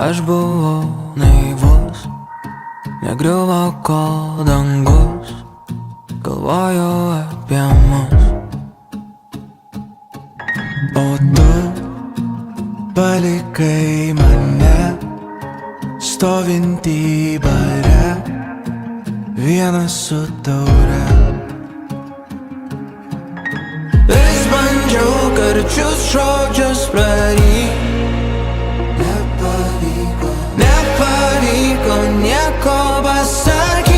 Aš buvau naivus, negriuvo kol dangus, galvojau apie mus. O tu palikai mane stovintį bare, vienas su taure. Vis bandžiau karčius žodžius praryt, nepavyko nieko pasakyt.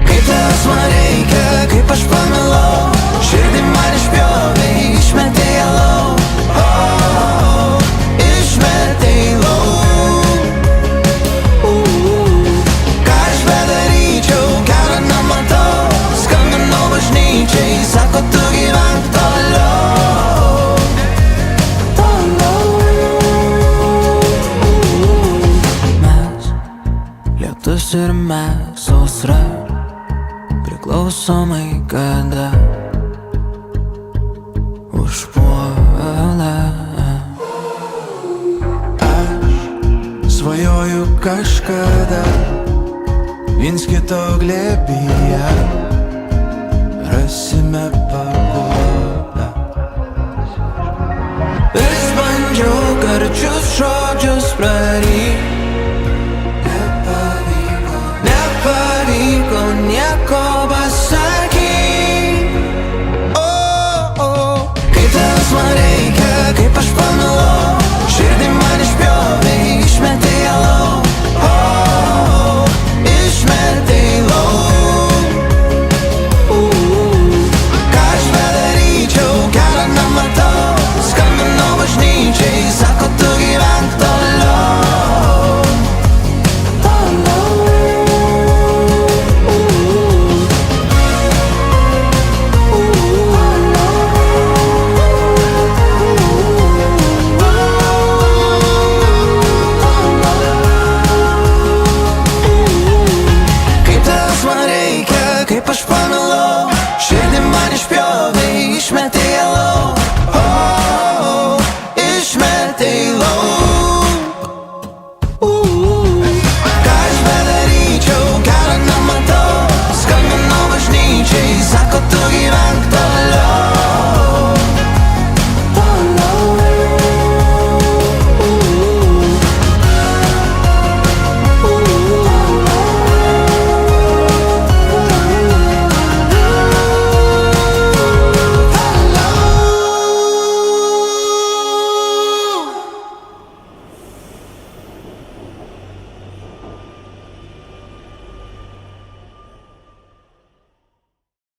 Kaip tavęs man reikia, kaip aš pamilau, širdį man išpjovei, išmetei lauk. Išmetei lauk. Ką aš bedaryčiau, kelio nematau, skambinau bažnyčiai, sako tu gyvenk toliau. Lietus ir mes, sausra, priklausomai kada užpuolė. Aš svajoju kažkada viens kito glėbyje rasime pagalbą.